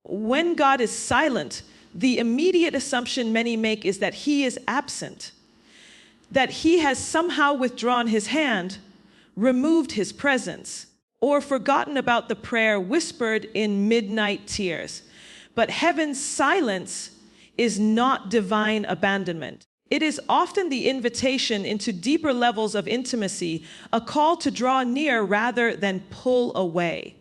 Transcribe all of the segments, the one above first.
When God is silent, the immediate assumption many make is that he is absent, that he has somehow withdrawn his hand, removed his presence, or forgotten about the prayer whispered in midnight tears. But heaven's silence is not divine abandonment. It is often the invitation into deeper levels of intimacy, a call to draw near rather than pull away.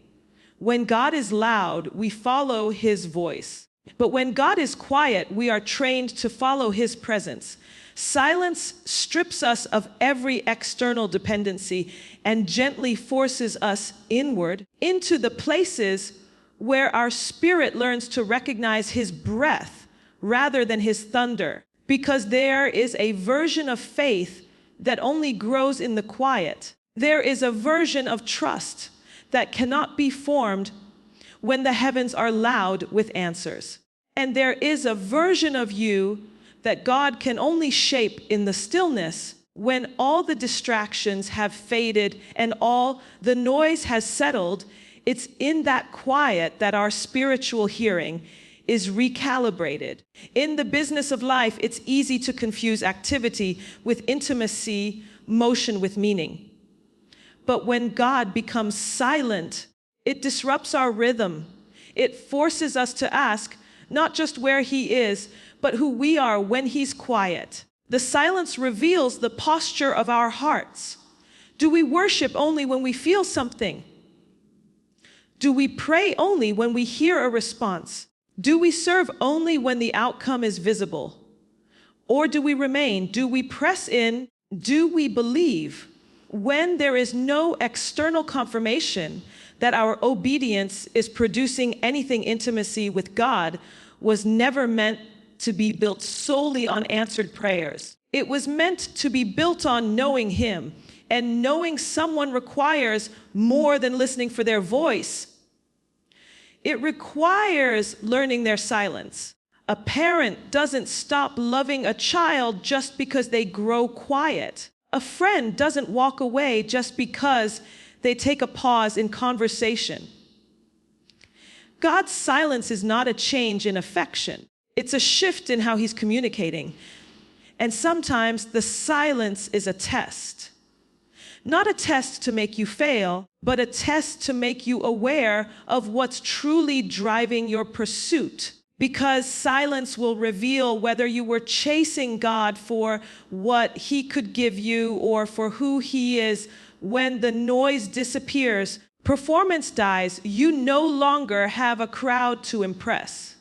When God is loud, we follow his voice. But when God is quiet, we are trained to follow his presence. Silence strips us of every external dependency and gently forces us inward into the places where our spirit learns to recognize his breath rather than his thunder. Because there is a version of faith that only grows in the quiet. There is a version of trust that cannot be formed when the heavens are loud with answers. And there is a version of you that God can only shape in the stillness when all the distractions have faded and all the noise has settled. It's in that quiet that our spiritual hearing is recalibrated. In the business of life, it's easy to confuse activity with intimacy, motion with meaning. But when God becomes silent, it disrupts our rhythm. It forces us to ask not just where he is, but who we are when he's quiet. The silence reveals the posture of our hearts. Do we worship only when we feel something? Do we pray only when we hear a response? Do we serve only when the outcome is visible? Or do we remain? Do we press in? Do we believe when there is no external confirmation that our obedience is producing anything? Intimacy with God was never meant to be built solely on answered prayers. It was meant to be built on knowing him, and knowing someone requires more than listening for their voice. It requires learning their silence. A parent doesn't stop loving a child just because they grow quiet. A friend doesn't walk away just because they take a pause in conversation. God's silence is not a change in affection. It's a shift in how he's communicating. And sometimes the silence is a test. Not a test to make you fail, but a test to make you aware of what's truly driving your pursuit. Because silence will reveal whether you were chasing God for what he could give you or for who he is. When the noise disappears, performance dies. You no longer have a crowd to impress.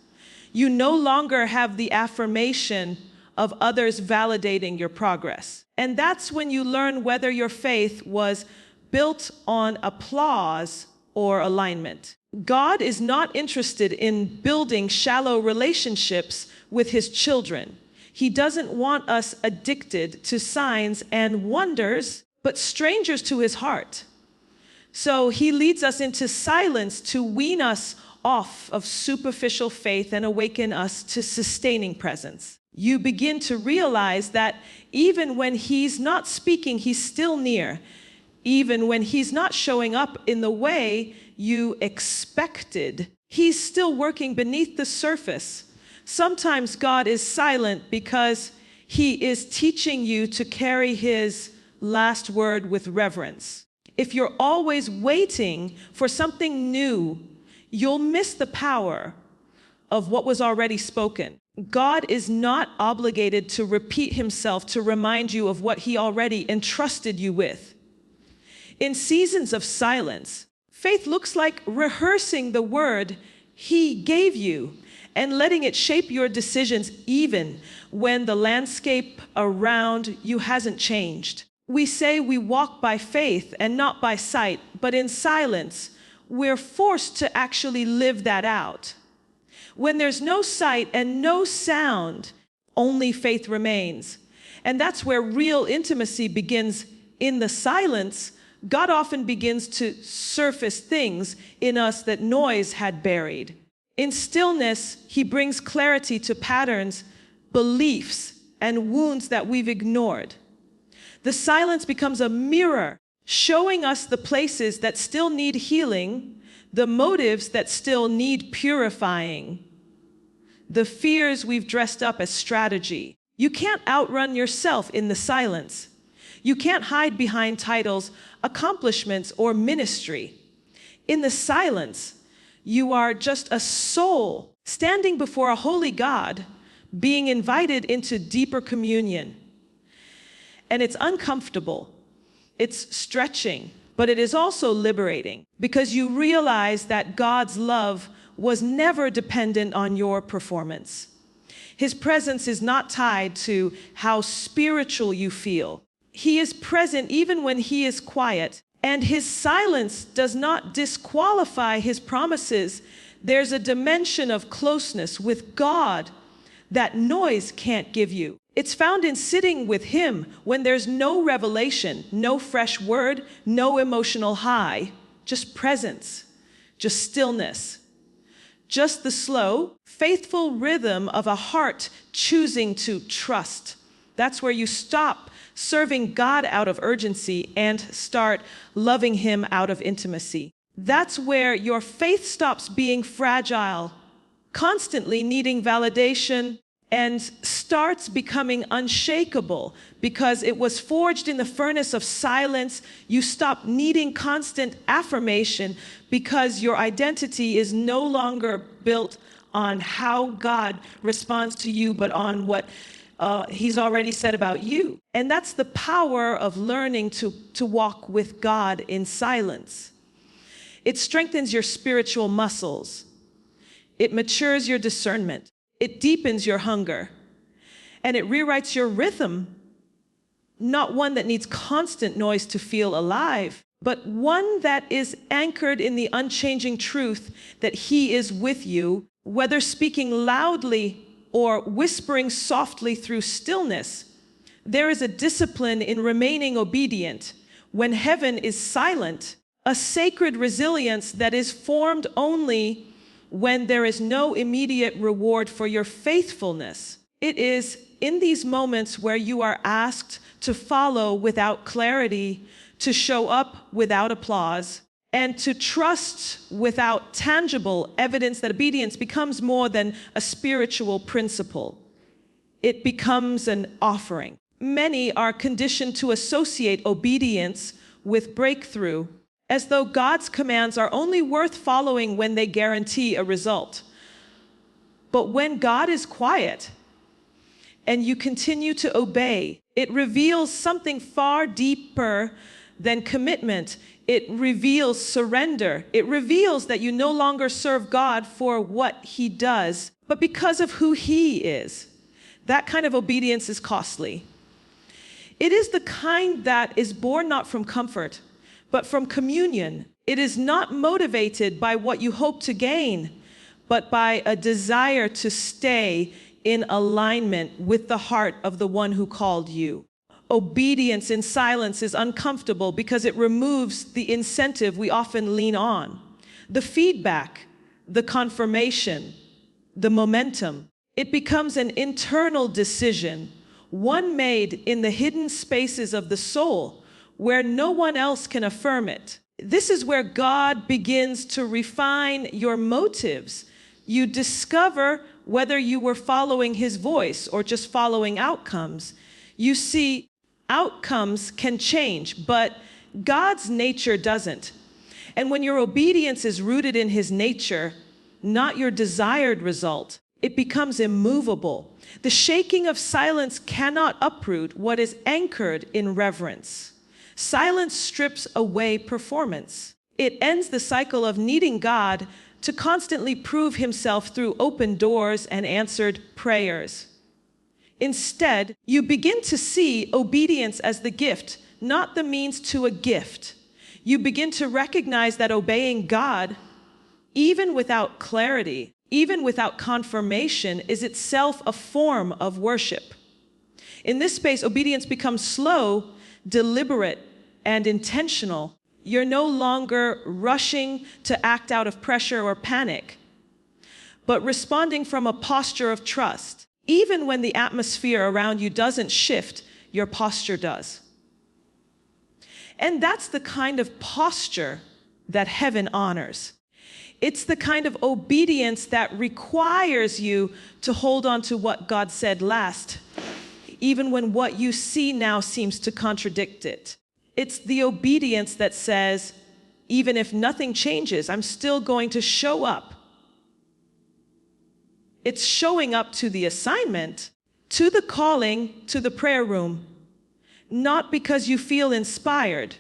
You no longer have the affirmation of others validating your progress. And that's when you learn whether your faith was built on applause or alignment. God is not interested in building shallow relationships with his children. He doesn't want us addicted to signs and wonders, but strangers to his heart. So he leads us into silence to wean us off of superficial faith and awaken us to sustaining presence. You begin to realize that even when he's not speaking, he's still near. Even when he's not showing up in the way you expected, he's still working beneath the surface. Sometimes God is silent because he is teaching you to carry his last word with reverence. If you're always waiting for something new, you'll miss the power of what was already spoken. God is not obligated to repeat himself to remind you of what he already entrusted you with. In seasons of silence, faith looks like rehearsing the word he gave you and letting it shape your decisions even when the landscape around you hasn't changed. We say we walk by faith and not by sight, but in silence, we're forced to actually live that out. When there's no sight and no sound, only faith remains. And that's where real intimacy begins. In the silence, God often begins to surface things in us that noise had buried. In stillness, he brings clarity to patterns, beliefs, and wounds that we've ignored. The silence becomes a mirror, showing us the places that still need healing, the motives that still need purifying, the fears we've dressed up as strategy. You can't outrun yourself in the silence. You can't hide behind titles, accomplishments, or ministry. In the silence, you are just a soul standing before a holy God, being invited into deeper communion. And it's uncomfortable, it's stretching, but it is also liberating because you realize that God's love was never dependent on your performance. His presence is not tied to how spiritual you feel. He is present even when he is quiet, and his silence does not disqualify his promises. There's a dimension of closeness with God that noise can't give you. It's found in sitting with him when there's no revelation, no fresh word, no emotional high, just presence, just stillness, just the slow, faithful rhythm of a heart choosing to trust. That's where you stop serving God out of urgency and start loving him out of intimacy. That's where your faith stops being fragile, constantly needing validation, and starts becoming unshakable because it was forged in the furnace of silence. You stop needing constant affirmation because your identity is no longer built on how God responds to you, but on what he's already said about you. And that's the power of learning to walk with God in silence. It strengthens your spiritual muscles. It matures your discernment. It deepens your hunger. And it rewrites your rhythm, not one that needs constant noise to feel alive, but one that is anchored in the unchanging truth that he is with you, whether speaking loudly or whispering softly through stillness. There is a discipline in remaining obedient when heaven is silent, a sacred resilience that is formed only when there is no immediate reward for your faithfulness. It is in these moments where you are asked to follow without clarity, to show up without applause, and to trust without tangible evidence that obedience becomes more than a spiritual principle. It becomes an offering. Many are conditioned to associate obedience with breakthrough, as though God's commands are only worth following when they guarantee a result. But when God is quiet and you continue to obey, it reveals something far deeper than commitment. It reveals surrender. It reveals that you no longer serve God for what he does, but because of who he is. That kind of obedience is costly. It is the kind that is born not from comfort, but from communion. It is not motivated by what you hope to gain, but by a desire to stay in alignment with the heart of the one who called you. Obedience in silence is uncomfortable because it removes the incentive we often lean on. The feedback, the confirmation, the momentum. It becomes an internal decision, one made in the hidden spaces of the soul, where no one else can affirm it. This is where God begins to refine your motives. You discover whether you were following his voice or just following outcomes. You see, outcomes can change, but God's nature doesn't. And when your obedience is rooted in his nature, not your desired result, it becomes immovable. The shaking of silence cannot uproot what is anchored in reverence. Silence strips away performance. It ends the cycle of needing God to constantly prove himself through open doors and answered prayers. Instead, you begin to see obedience as the gift, not the means to a gift. You begin to recognize that obeying God, even without clarity, even without confirmation, is itself a form of worship. In this space, obedience becomes slow, deliberate, and intentional. You're no longer rushing to act out of pressure or panic, but responding from a posture of trust. Even when the atmosphere around you doesn't shift, your posture does. And that's the kind of posture that heaven honors. It's the kind of obedience that requires you to hold on to what God said last, even when what you see now seems to contradict it. It's the obedience that says, even if nothing changes, I'm still going to show up. It's showing up to the assignment, to the calling, to the prayer room, not because you feel inspired,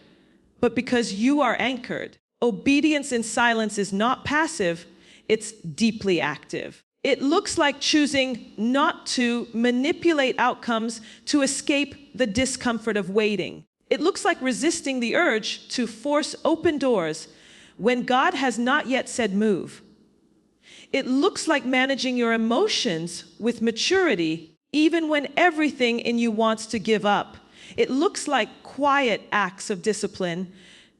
but because you are anchored. Obedience in silence is not passive, it's deeply active. It looks like choosing not to manipulate outcomes to escape the discomfort of waiting. It looks like resisting the urge to force open doors when God has not yet said move. It looks like managing your emotions with maturity, even when everything in you wants to give up. It looks like quiet acts of discipline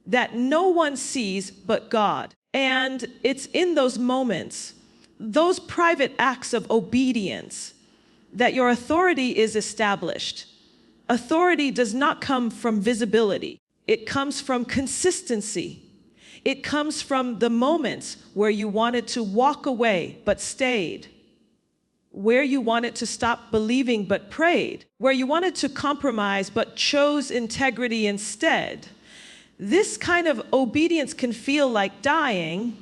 that no one sees but God. And it's in those moments, those private acts of obedience, that your authority is established. Authority does not come from visibility. It comes from consistency. It comes from the moments where you wanted to walk away but stayed, where you wanted to stop believing but prayed, where you wanted to compromise but chose integrity instead. This kind of obedience can feel like dying,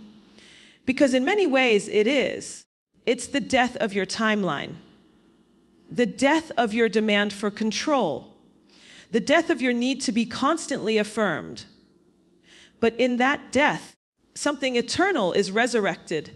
because in many ways it is. It's the death of your timeline, the death of your demand for control, the death of your need to be constantly affirmed. But in that death, something eternal is resurrected.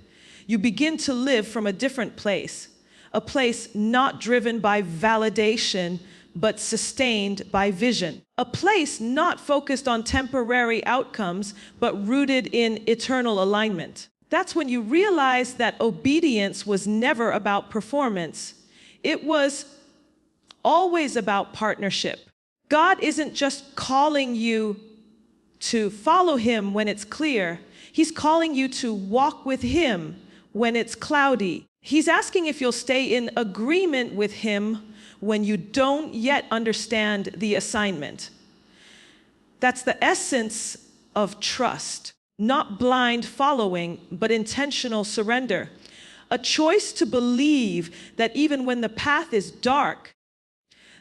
You begin to live from a different place, a place not driven by validation, but sustained by vision. A place not focused on temporary outcomes, but rooted in eternal alignment. That's when you realize that obedience was never about performance. It was always about partnership. God isn't just calling you to follow him when it's clear. He's calling you to walk with him when it's cloudy. He's asking if you'll stay in agreement with him when you don't yet understand the assignment. That's the essence of trust, not blind following, but intentional surrender. A choice to believe that even when the path is dark,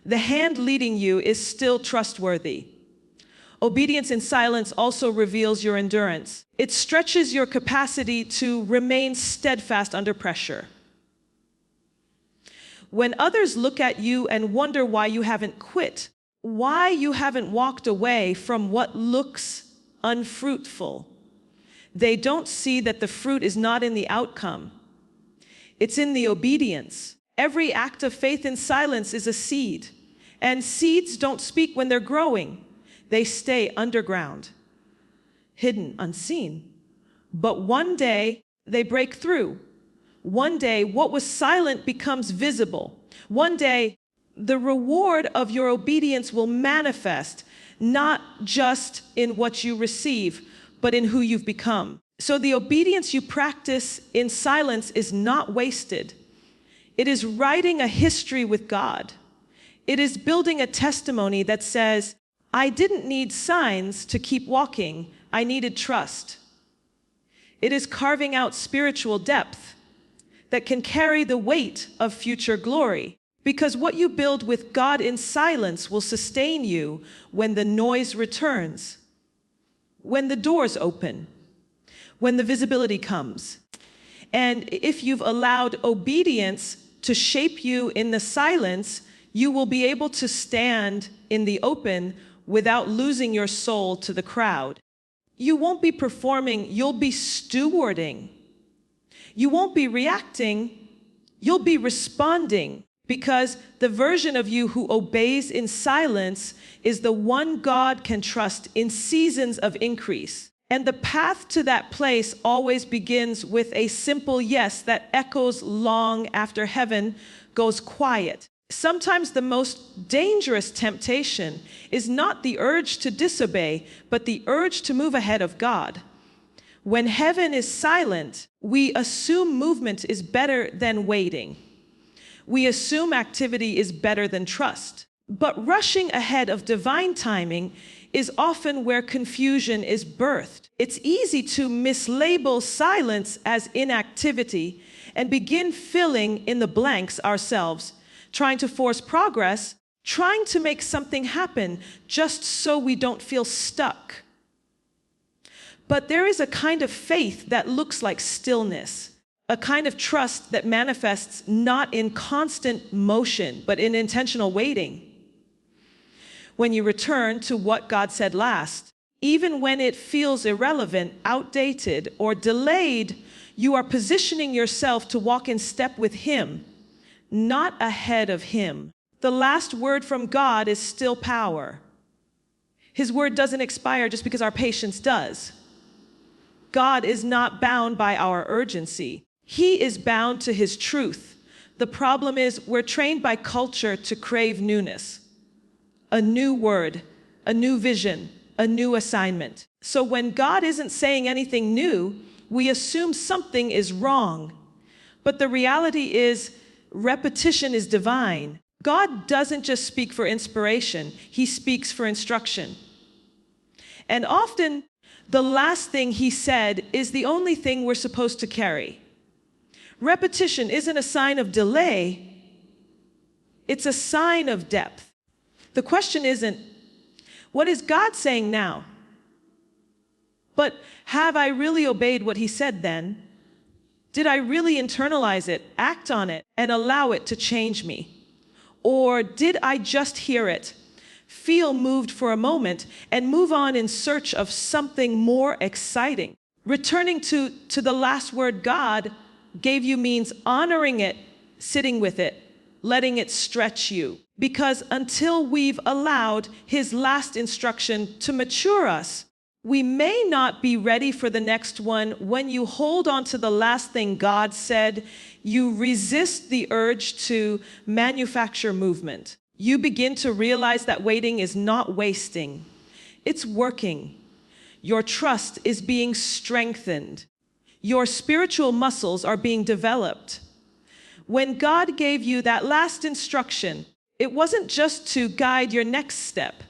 the hand leading you is still trustworthy. Obedience in silence also reveals your endurance. It stretches your capacity to remain steadfast under pressure. When others look at you and wonder why you haven't quit, why you haven't walked away from what looks unfruitful, they don't see that the fruit is not in the outcome. It's in the obedience. Every act of faith in silence is a seed, and seeds don't speak when they're growing. They stay underground, hidden, unseen. But one day, they break through. One day, what was silent becomes visible. One day, the reward of your obedience will manifest, not just in what you receive, but in who you've become. So the obedience you practice in silence is not wasted. It is writing a history with God. It is building a testimony that says, I didn't need signs to keep walking. I needed trust. It is carving out spiritual depth that can carry the weight of future glory. Because what you build with God in silence will sustain you when the noise returns, when the doors open, when the visibility comes. And if you've allowed obedience to shape you in the silence, you will be able to stand in the open without losing your soul to the crowd. You won't be performing, you'll be stewarding. You won't be reacting, you'll be responding, because the version of you who obeys in silence is the one God can trust in seasons of increase. And the path to that place always begins with a simple yes that echoes long after heaven goes quiet. Sometimes the most dangerous temptation is not the urge to disobey, but the urge to move ahead of God. When heaven is silent, we assume movement is better than waiting. We assume activity is better than trust. But rushing ahead of divine timing is often where confusion is birthed. It's easy to mislabel silence as inactivity and begin filling in the blanks ourselves, trying to force progress, trying to make something happen just so we don't feel stuck. But there is a kind of faith that looks like stillness, a kind of trust that manifests not in constant motion, but in intentional waiting. When you return to what God said last, even when it feels irrelevant, outdated, or delayed, you are positioning yourself to walk in step with Him, not ahead of Him. The last word from God is still power. His word doesn't expire just because our patience does. God is not bound by our urgency. He is bound to His truth. The problem is we're trained by culture to crave newness. A new word, a new vision, a new assignment. So when God isn't saying anything new, we assume something is wrong. But the reality is, repetition is divine. God doesn't just speak for inspiration, He speaks for instruction. And often, the last thing He said is the only thing we're supposed to carry. Repetition isn't a sign of delay, it's a sign of depth. The question isn't, what is God saying now? But have I really obeyed what He said then? Did I really internalize it, act on it, and allow it to change me? Or did I just hear it, feel moved for a moment, and move on in search of something more exciting? Returning to the last word God gave you means honoring it, sitting with it, letting it stretch you. Because until we've allowed His last instruction to mature us, we may not be ready for the next one. When you hold on to the last thing God said, you resist the urge to manufacture movement. You begin to realize that waiting is not wasting. It's working. Your trust is being strengthened. Your spiritual muscles are being developed. When God gave you that last instruction, it wasn't just to guide your next step.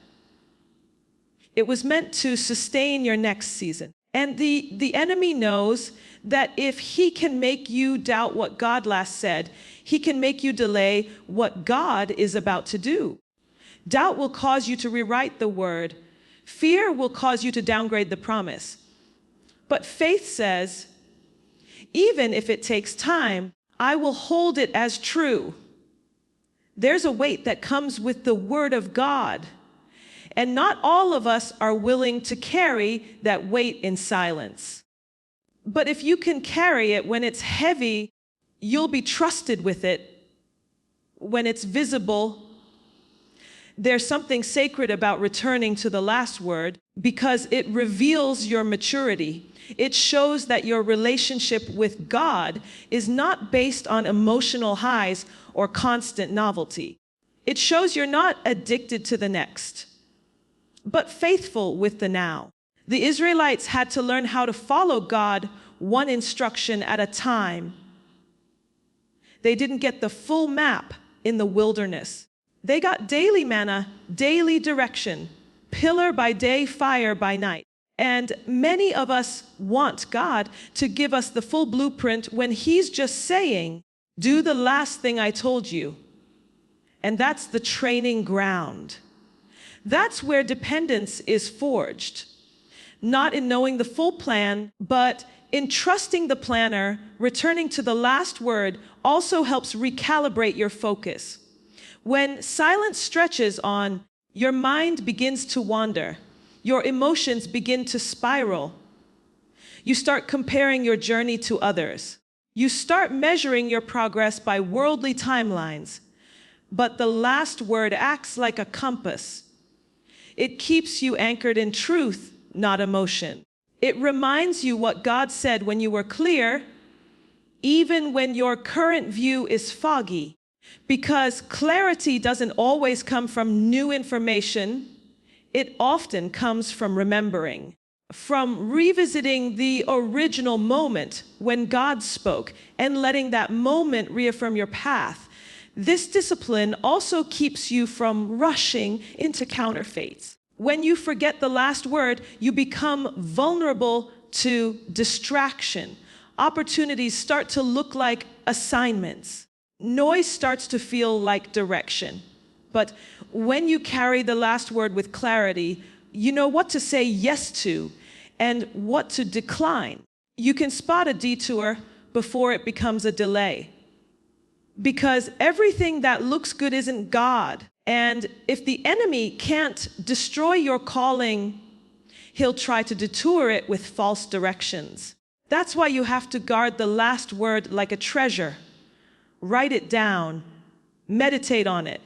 It was meant to sustain your next season. And the enemy knows that if he can make you doubt what God last said, he can make you delay what God is about to do. Doubt will cause you to rewrite the word. Fear will cause you to downgrade the promise. But faith says, even if it takes time, I will hold it as true. There's a weight that comes with the word of God. And not all of us are willing to carry that weight in silence. But if you can carry it when it's heavy, you'll be trusted with it. When it's visible, there's something sacred about returning to the last word because it reveals your maturity. It shows that your relationship with God is not based on emotional highs or constant novelty. It shows you're not addicted to the next, but faithful with the now. The Israelites had to learn how to follow God one instruction at a time. They didn't get the full map in the wilderness. They got daily manna, daily direction, pillar by day, fire by night. And many of us want God to give us the full blueprint when He's just saying, do the last thing I told you. And that's the training ground. That's where dependence is forged. Not in knowing the full plan, but in trusting the planner. Returning to the last word also helps recalibrate your focus. When silence stretches on, your mind begins to wander. Your emotions begin to spiral. You start comparing your journey to others. You start measuring your progress by worldly timelines. But the last word acts like a compass. It keeps you anchored in truth, not emotion. It reminds you what God said when you were clear, even when your current view is foggy. Because clarity doesn't always come from new information. It often comes from remembering, from revisiting the original moment when God spoke and letting that moment reaffirm your path. This discipline also keeps you from rushing into counterfeits. When you forget the last word, you become vulnerable to distraction. Opportunities start to look like assignments. Noise starts to feel like direction. But when you carry the last word with clarity, you know what to say yes to and what to decline. You can spot a detour before it becomes a delay. Because everything that looks good isn't God. And if the enemy can't destroy your calling, he'll try to detour it with false directions. That's why you have to guard the last word like a treasure. Write it down, meditate on it,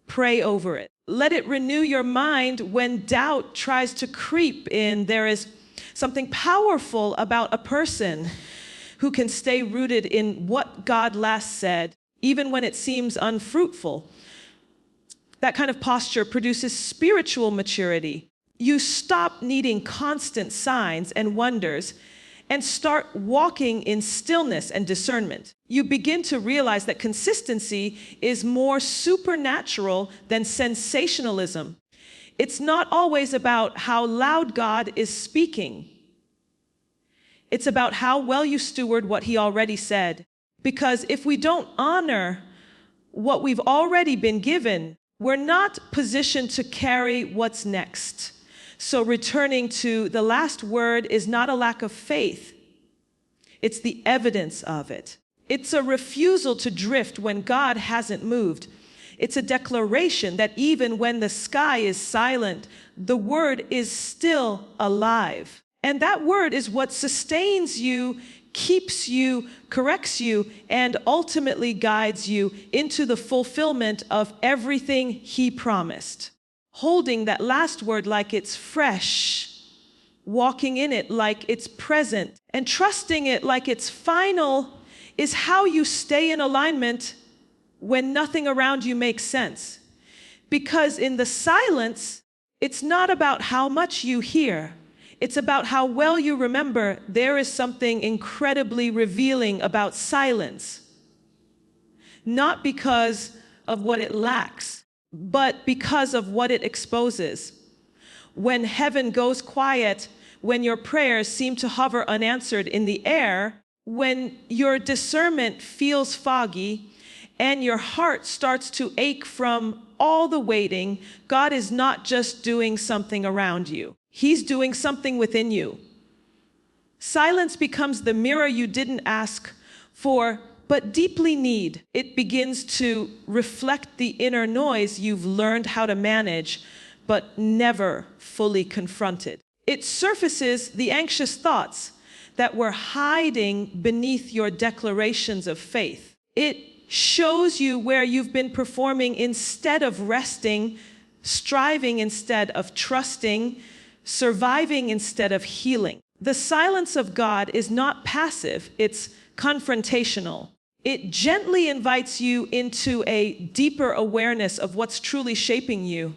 pray over it. Let it renew your mind when doubt tries to creep in. There is something powerful about a person who can stay rooted in what God last said, even when it seems unfruitful. That kind of posture produces spiritual maturity. You stop needing constant signs and wonders and start walking in stillness and discernment. You begin to realize that consistency is more supernatural than sensationalism. It's not always about how loud God is speaking. It's about how well you steward what he already said. Because if we don't honor what we've already been given, we're not positioned to carry what's next. So returning to the last word is not a lack of faith. It's the evidence of it. It's a refusal to drift when God hasn't moved. It's a declaration that even when the sky is silent, the word is still alive. And that word is what sustains you, keeps you, corrects you, and ultimately guides you into the fulfillment of everything he promised. Holding that last word like it's fresh, walking in it like it's present, and trusting it like it's final is how you stay in alignment when nothing around you makes sense. Because in the silence, it's not about how much you hear. It's about how well you remember there is something incredibly revealing about silence. Not because of what it lacks, but because of what it exposes. When heaven goes quiet, when your prayers seem to hover unanswered in the air, when your discernment feels foggy, and your heart starts to ache from all the waiting, God is not just doing something around you. He's doing something within you. Silence becomes the mirror you didn't ask for, but deeply need. It begins to reflect the inner noise you've learned how to manage, but never fully confronted. It surfaces the anxious thoughts that were hiding beneath your declarations of faith. It shows you where you've been performing instead of resting, striving instead of trusting, surviving instead of healing. The silence of God is not passive, it's confrontational. It gently invites you into a deeper awareness of what's truly shaping you.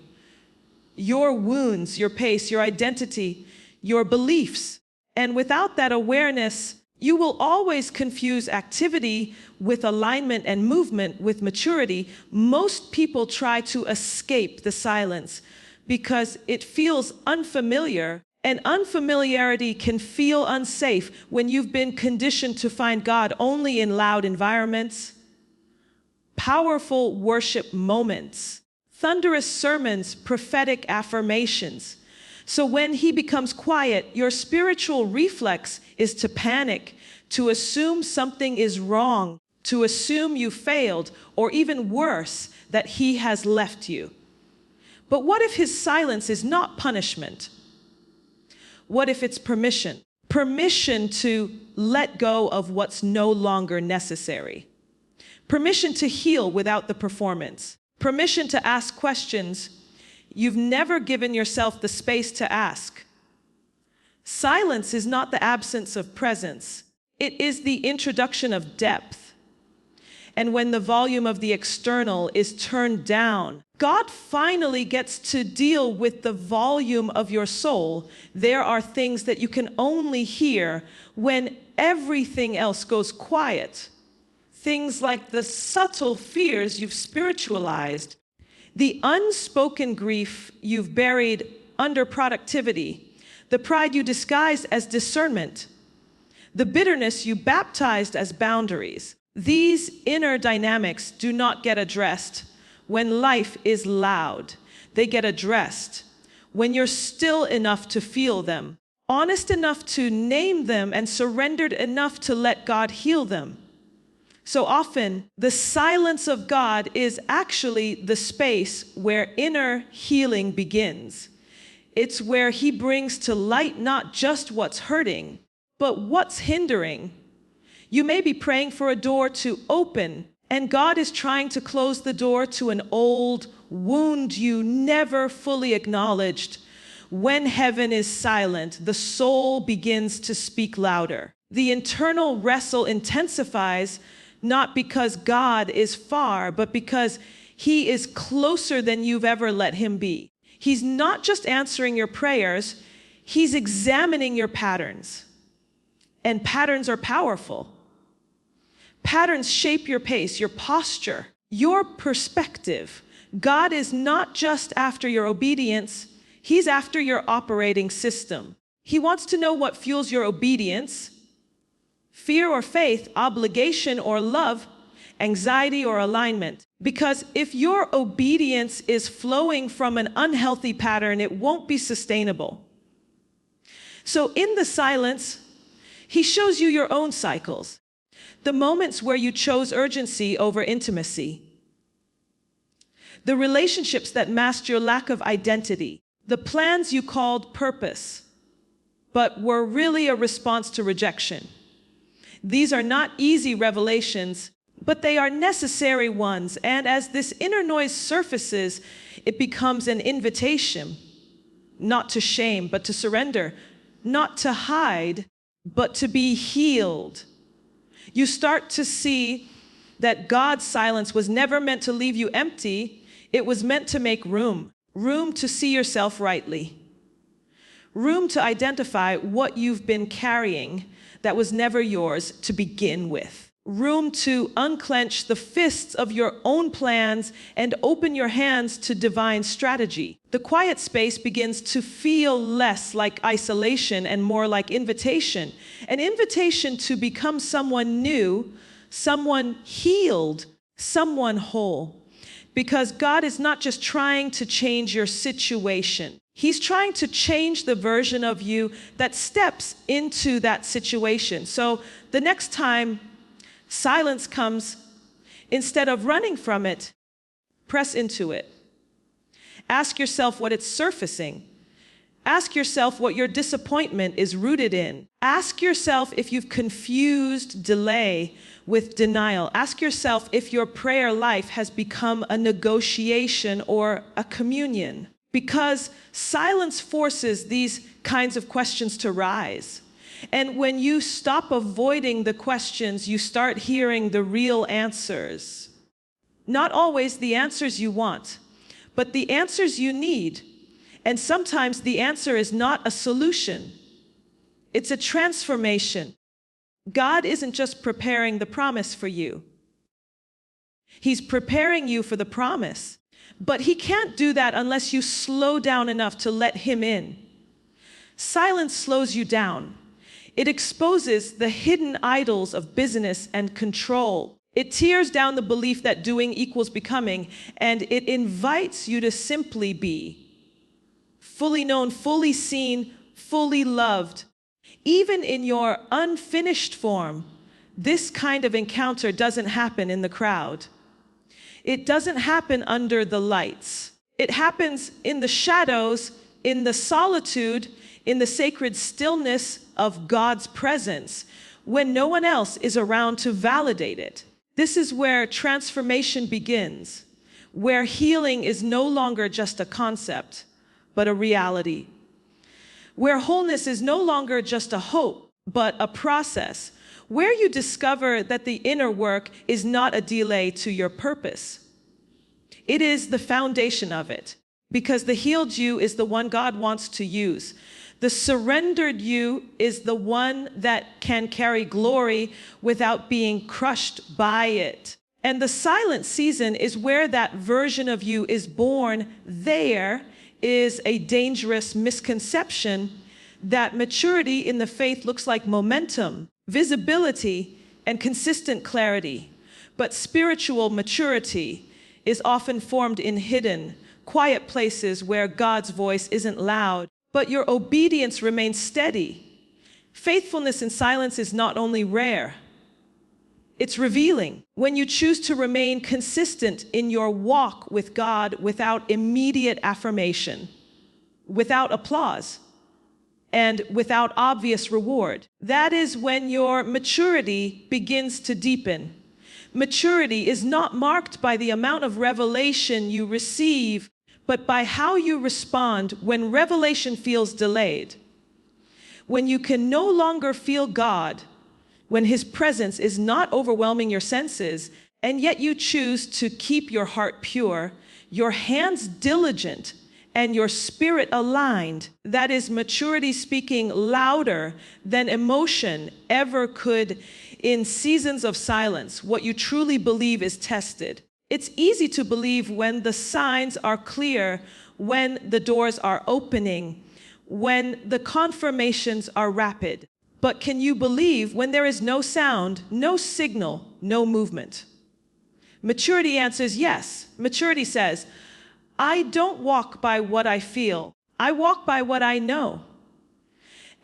Your wounds, your pace, your identity, your beliefs. And without that awareness, you will always confuse activity with alignment and movement with maturity. Most people try to escape the silence because it feels unfamiliar, and unfamiliarity can feel unsafe when you've been conditioned to find God only in loud environments, powerful worship moments, thunderous sermons, prophetic affirmations. So when he becomes quiet, your spiritual reflex is to panic, to assume something is wrong, to assume you failed, or even worse, that he has left you. But what if his silence is not punishment? What if it's permission? Permission to let go of what's no longer necessary. Permission to heal without the performance. Permission to ask questions you've never given yourself the space to ask. Silence is not the absence of presence. It is the introduction of depth. And when the volume of the external is turned down, God finally gets to deal with the volume of your soul. There are things that you can only hear when everything else goes quiet. Things like the subtle fears you've spiritualized, The unspoken grief you've buried under productivity, the pride you disguised as discernment, the bitterness you baptized as boundaries. These inner dynamics do not get addressed when life is loud. They get addressed when you're still enough to feel them, honest enough to name them, and surrendered enough to let God heal them. So often, the silence of God is actually the space where inner healing begins. It's where He brings to light not just what's hurting, but what's hindering. You may be praying for a door to open, and God is trying to close the door to an old wound you never fully acknowledged. When heaven is silent, the soul begins to speak louder. The internal wrestle intensifies, not because God is far, but because He is closer than you've ever let Him be. He's not just answering your prayers, He's examining your patterns. And patterns are powerful. Patterns shape your pace, your posture, your perspective. God is not just after your obedience, He's after your operating system. He wants to know what fuels your obedience, fear or faith, obligation or love, anxiety or alignment. Because if your obedience is flowing from an unhealthy pattern, it won't be sustainable. So in the silence, He shows you your own cycles. The moments where you chose urgency over intimacy. The relationships that masked your lack of identity. The plans you called purpose, but were really a response to rejection. These are not easy revelations, but they are necessary ones. And as this inner noise surfaces, it becomes an invitation, not to shame, but to surrender, not to hide, but to be healed. You start to see that God's silence was never meant to leave you empty. It was meant to make room to see yourself rightly, room to identify what you've been carrying that was never yours to begin with, room to unclench the fists of your own plans and open your hands to divine strategy. The quiet space begins to feel less like isolation and more like invitation, an invitation to become someone new, someone healed, someone whole. Because God is not just trying to change your situation. He's trying to change the version of you that steps into that situation. So the next time silence comes, instead of running from it, press into it. Ask yourself what it's surfacing. Ask yourself what your disappointment is rooted in. Ask yourself if you've confused delay with denial. Ask yourself if your prayer life has become a negotiation or a communion. Because silence forces these kinds of questions to rise. And when you stop avoiding the questions, you start hearing the real answers. Not always the answers you want, but the answers you need. And sometimes the answer is not a solution. It's a transformation. God isn't just preparing the promise for you. He's preparing you for the promise. But He can't do that unless you slow down enough to let Him in. Silence slows you down. It exposes the hidden idols of business and control. It tears down the belief that doing equals becoming, and it invites you to simply be. Fully known, fully seen, fully loved. Even in your unfinished form, this kind of encounter doesn't happen in the crowd. It doesn't happen under the lights. It happens in the shadows, in the solitude, in the sacred stillness of God's presence, when no one else is around to validate it. This is where transformation begins, where healing is no longer just a concept, but a reality. Where wholeness is no longer just a hope, but a process. Where you discover that the inner work is not a delay to your purpose. It is the foundation of it, because the healed you is the one God wants to use. The surrendered you is the one that can carry glory without being crushed by it. And the silent season is where that version of you is born. There is a dangerous misconception that maturity in the faith looks like momentum, visibility, and consistent clarity. But spiritual maturity is often formed in hidden, quiet places where God's voice isn't loud, but your obedience remains steady. Faithfulness in silence is not only rare, it's revealing. When you choose to remain consistent in your walk with God without immediate affirmation, without applause, and without obvious reward, that is when your maturity begins to deepen. Maturity is not marked by the amount of revelation you receive, but by how you respond when revelation feels delayed. When you can no longer feel God, when His presence is not overwhelming your senses, and yet you choose to keep your heart pure, your hands diligent, and your spirit aligned, that is maturity speaking louder than emotion ever could. In seasons of silence, what you truly believe is tested. It's easy to believe when the signs are clear, when the doors are opening, when the confirmations are rapid. But can you believe when there is no sound, no signal, no movement? Maturity answers yes. Maturity says, I don't walk by what I feel. I walk by what I know.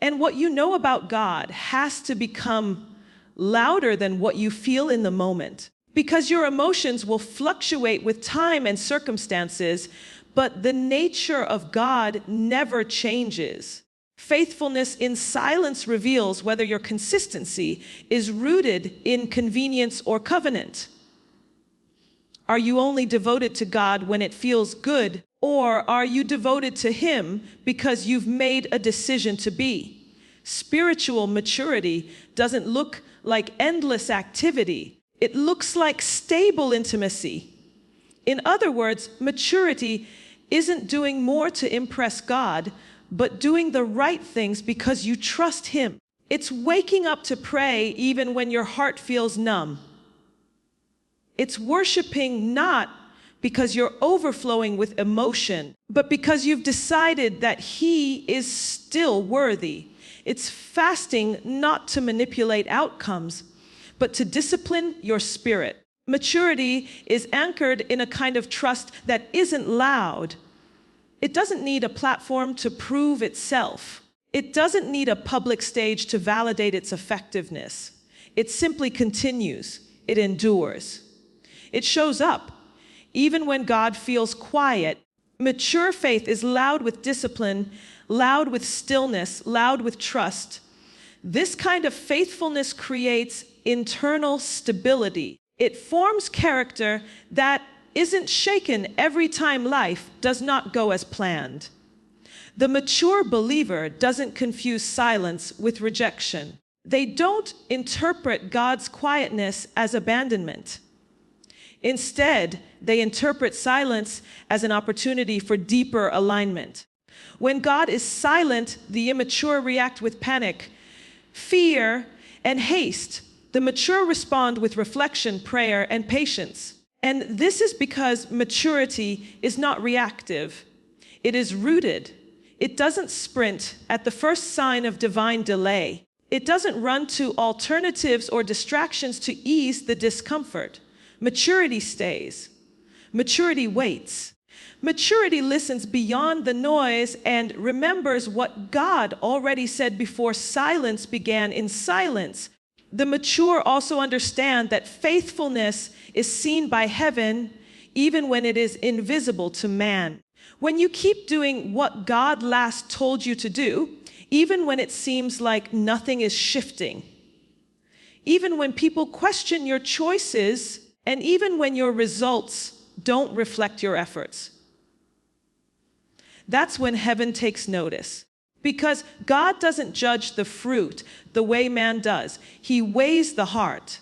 And what you know about God has to become louder than what you feel in the moment, because your emotions will fluctuate with time and circumstances, but the nature of God never changes. Faithfulness in silence reveals whether your consistency is rooted in convenience or covenant. Are you only devoted to God when it feels good, or are you devoted to Him because you've made a decision to be? Spiritual maturity doesn't look like endless activity. It looks like stable intimacy. In other words, maturity isn't doing more to impress God, but doing the right things because you trust Him. It's waking up to pray even when your heart feels numb. It's worshiping not because you're overflowing with emotion, but because you've decided that He is still worthy. It's fasting not to manipulate outcomes, but to discipline your spirit. Maturity is anchored in a kind of trust that isn't loud. It doesn't need a platform to prove itself. It doesn't need a public stage to validate its effectiveness. It simply continues. It endures. It shows up, even when God feels quiet. Mature faith is loud with discipline, loud with stillness, loud with trust. This kind of faithfulness creates internal stability. It forms character that isn't shaken every time life does not go as planned. The mature believer doesn't confuse silence with rejection. They don't interpret God's quietness as abandonment. Instead, they interpret silence as an opportunity for deeper alignment. When God is silent, the immature react with panic, fear, and haste. The mature respond with reflection, prayer, and patience. And this is because maturity is not reactive. It is rooted. It doesn't sprint at the first sign of divine delay. It doesn't run to alternatives or distractions to ease the discomfort. Maturity stays. Maturity waits. Maturity listens beyond the noise and remembers what God already said before silence began. In silence, the mature also understand that faithfulness is seen by heaven even when it is invisible to man. When you keep doing what God last told you to do, even when it seems like nothing is shifting, even when people question your choices, and even when your results don't reflect your efforts, that's when heaven takes notice. Because God doesn't judge the fruit the way man does. He weighs the heart.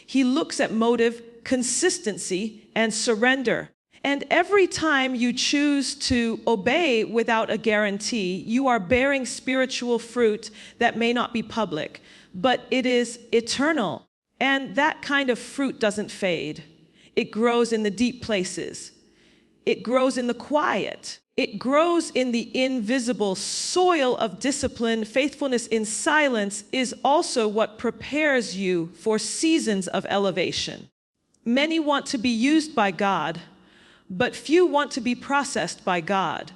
He looks at motive, consistency, and surrender. And every time you choose to obey without a guarantee, you are bearing spiritual fruit that may not be public, but it is eternal. And that kind of fruit doesn't fade. It grows in the deep places. It grows in the quiet. It grows in the invisible soil of discipline. Faithfulness in silence is also what prepares you for seasons of elevation. Many want to be used by God, but few want to be processed by God.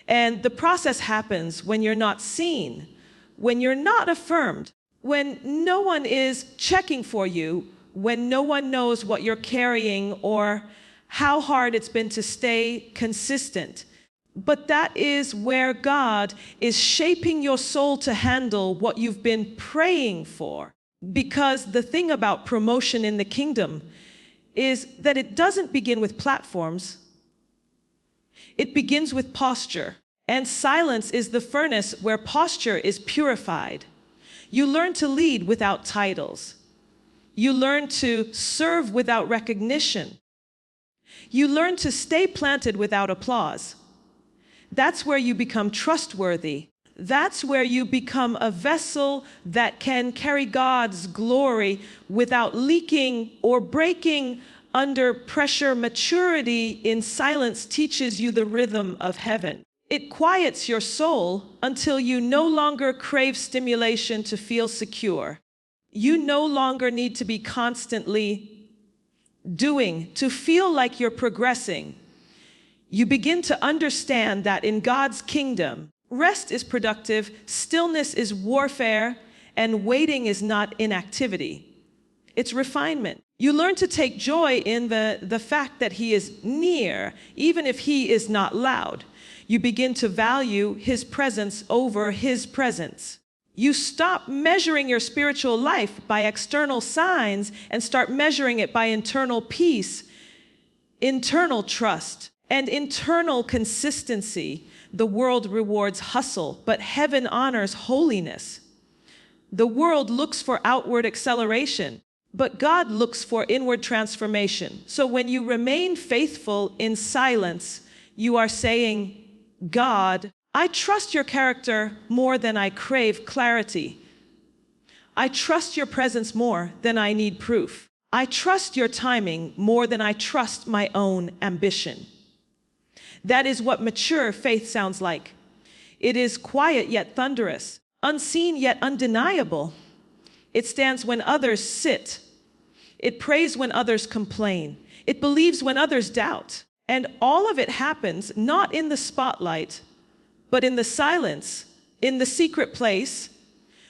And the process happens when you're not seen, when you're not affirmed, when no one is checking for you, when no one knows what you're carrying or how hard it's been to stay consistent. But that is where God is shaping your soul to handle what you've been praying for. Because the thing about promotion in the kingdom is that it doesn't begin with platforms. It begins with posture. And silence is the furnace where posture is purified. You learn to lead without titles. You learn to serve without recognition. You learn to stay planted without applause. That's where you become trustworthy. That's where you become a vessel that can carry God's glory without leaking or breaking under pressure. Maturity in silence teaches you the rhythm of heaven. It quiets your soul until you no longer crave stimulation to feel secure. You no longer need to be constantly doing to feel like you're progressing. You begin to understand that in God's kingdom, rest is productive, stillness is warfare, and waiting is not inactivity. It's refinement. You learn to take joy in the fact that He is near, even if He is not loud. You begin to value His presence over His presence. You stop measuring your spiritual life by external signs and start measuring it by internal peace, internal trust, and internal consistency. The world rewards hustle, but heaven honors holiness. The world looks for outward acceleration, but God looks for inward transformation. So when you remain faithful in silence, you are saying, God, I trust your character more than I crave clarity. I trust your presence more than I need proof. I trust your timing more than I trust my own ambition. That is what mature faith sounds like. It is quiet yet thunderous, unseen yet undeniable. It stands when others sit. It prays when others complain. It believes when others doubt. And all of it happens not in the spotlight, but in the silence, in the secret place,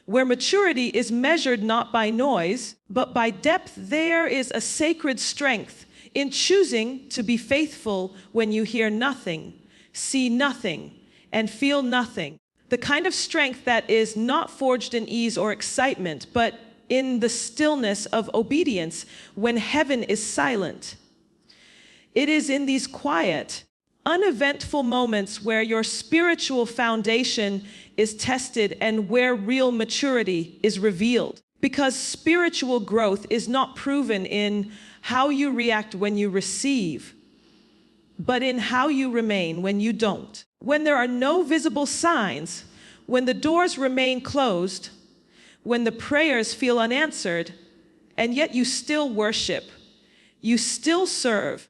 where maturity is measured not by noise, but by depth. There is a sacred strength in choosing to be faithful when you hear nothing, see nothing, and feel nothing. The kind of strength that is not forged in ease or excitement, but in the stillness of obedience when heaven is silent. It is in these quiet, uneventful moments where your spiritual foundation is tested and where real maturity is revealed. Because spiritual growth is not proven in how you react when you receive, but in how you remain when you don't. When there are no visible signs, when the doors remain closed, when the prayers feel unanswered, and yet you still worship, you still serve,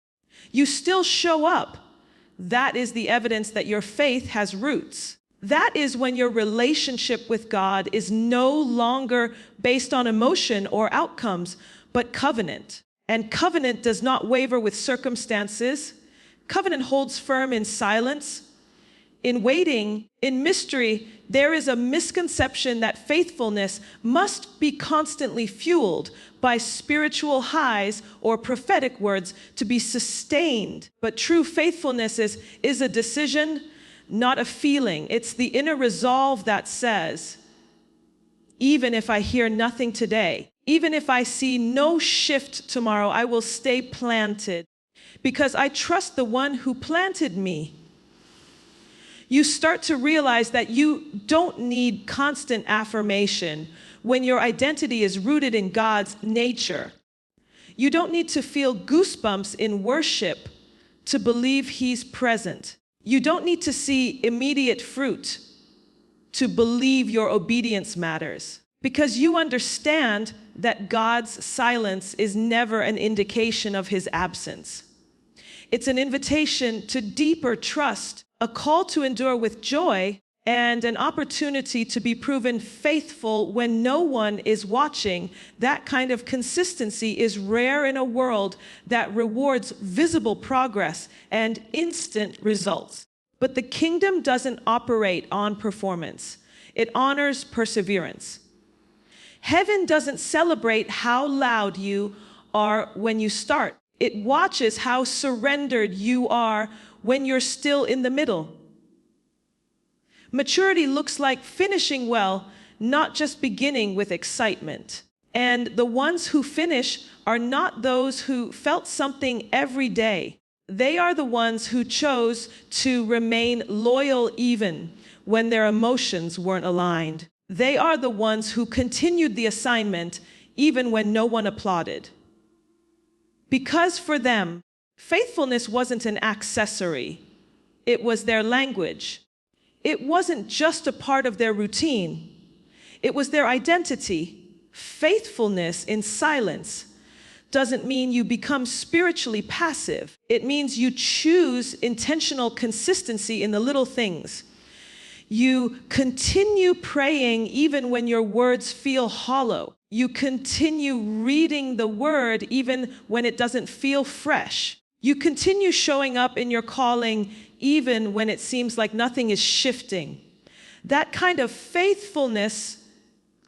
you still show up, that is the evidence that your faith has roots. That is when your relationship with God is no longer based on emotion or outcomes, but covenant. And covenant does not waver with circumstances. Covenant holds firm in silence, in waiting, in mystery. There is a misconception that faithfulness must be constantly fueled by spiritual highs or prophetic words to be sustained. But true faithfulness is a decision, not a feeling. It's the inner resolve that says, even if I hear nothing today, even if I see no shift tomorrow, I will stay planted because I trust the one who planted me. You start to realize that you don't need constant affirmation when your identity is rooted in God's nature. You don't need to feel goosebumps in worship to believe He's present. You don't need to see immediate fruit to believe your obedience matters. because you understand that God's silence is never an indication of his absence. It's an invitation to deeper trust, a call to endure with joy, and an opportunity to be proven faithful when no one is watching. That kind of consistency is rare in a world that rewards visible progress and instant results. But the kingdom doesn't operate on performance. It honors perseverance. Heaven doesn't celebrate how loud you are when you start. It watches how surrendered you are when you're still in the middle. Maturity looks like finishing well, not just beginning with excitement. And the ones who finish are not those who felt something every day. They are the ones who chose to remain loyal even when their emotions weren't aligned. They are the ones who continued the assignment even when no one applauded. Because for them, faithfulness wasn't an accessory. It was their language. It wasn't just a part of their routine. It was their identity. Faithfulness in silence doesn't mean you become spiritually passive. It means you choose intentional consistency in the little things. You continue praying even when your words feel hollow. You continue reading the word even when it doesn't feel fresh. You continue showing up in your calling even when it seems like nothing is shifting. That kind of faithfulness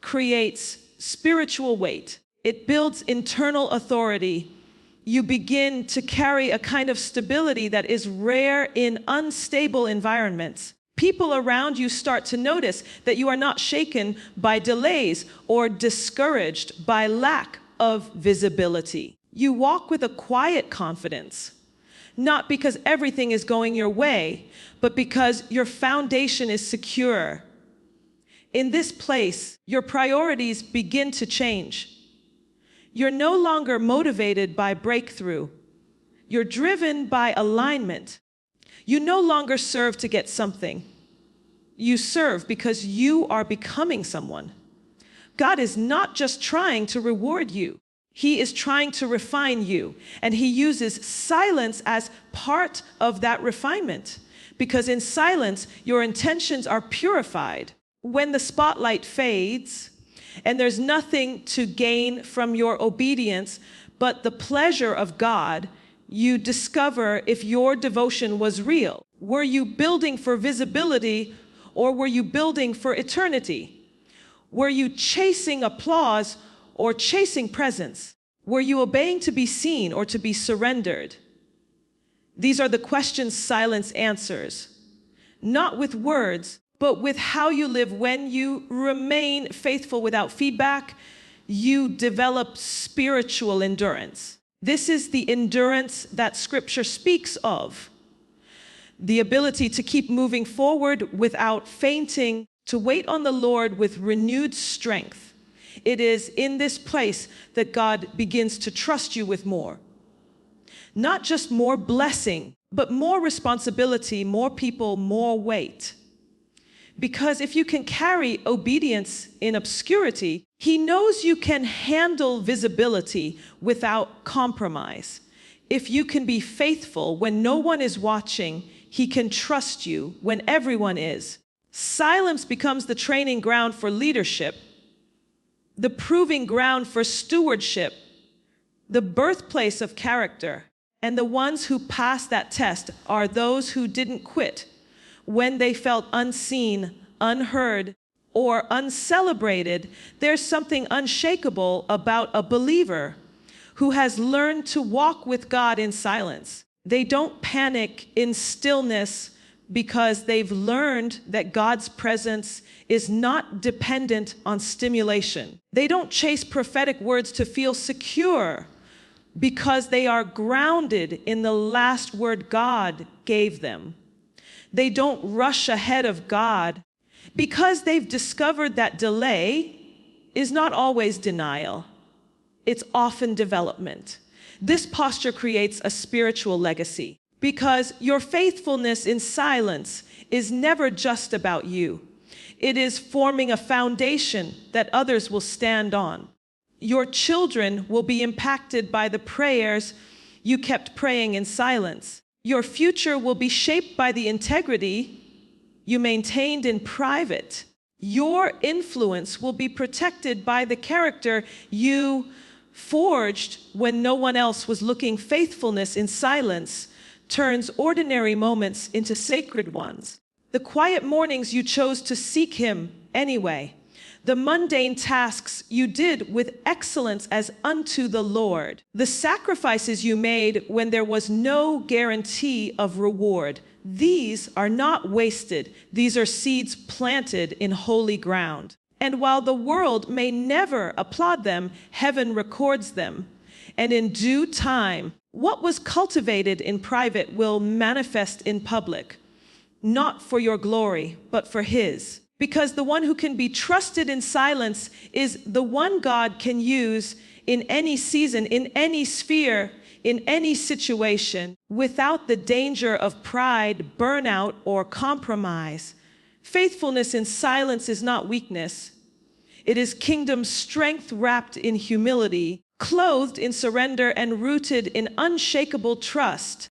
creates spiritual weight. It builds internal authority. You begin to carry a kind of stability that is rare in unstable environments. People around you start to notice that you are not shaken by delays or discouraged by lack of visibility. You walk with a quiet confidence, not because everything is going your way, but because your foundation is secure. In this place, your priorities begin to change. You're no longer motivated by breakthrough. You're driven by alignment. You no longer serve to get something. You serve because you are becoming someone. God is not just trying to reward you. He is trying to refine you. And he uses silence as part of that refinement. Because in silence, your intentions are purified. When the spotlight fades, and there's nothing to gain from your obedience but the pleasure of God, you discover if your devotion was real. Were you building for visibility or were you building for eternity? Were you chasing applause or chasing presence? Were you obeying to be seen or to be surrendered? These are the questions silence answers, not with words, but with how you live. When you remain faithful without feedback, you develop spiritual endurance. This is the endurance that Scripture speaks of. The ability to keep moving forward without fainting, to wait on the Lord with renewed strength. It is in this place that God begins to trust you with more. Not just more blessing, but more responsibility, more people, more weight. Because if you can carry obedience in obscurity, he knows you can handle visibility without compromise. If you can be faithful when no one is watching, he can trust you when everyone is. Silence becomes the training ground for leadership, the proving ground for stewardship, the birthplace of character. And the ones who pass that test are those who didn't quit when they felt unseen, unheard, or uncelebrated. There's something unshakable about a believer who has learned to walk with God in silence. They don't panic in stillness because they've learned that God's presence is not dependent on stimulation. They don't chase prophetic words to feel secure because they are grounded in the last word God gave them. They don't rush ahead of God because they've discovered that delay is not always denial. It's often development. This posture creates a spiritual legacy because your faithfulness in silence is never just about you. It is forming a foundation that others will stand on. Your children will be impacted by the prayers you kept praying in silence. Your future will be shaped by the integrity you maintained in private. Your influence will be protected by the character you forged when no one else was looking. Faithfulness in silence turns ordinary moments into sacred ones. The quiet mornings you chose to seek Him anyway. The mundane tasks you did with excellence as unto the Lord. The sacrifices you made when there was no guarantee of reward. These are not wasted. These are seeds planted in holy ground. And while the world may never applaud them, heaven records them. And in due time, what was cultivated in private will manifest in public, not for your glory, but for His. Because the one who can be trusted in silence is the one God can use in any season, in any sphere, in any situation, without the danger of pride, burnout, or compromise. Faithfulness in silence is not weakness. It is kingdom strength wrapped in humility, clothed in surrender, and rooted in unshakable trust.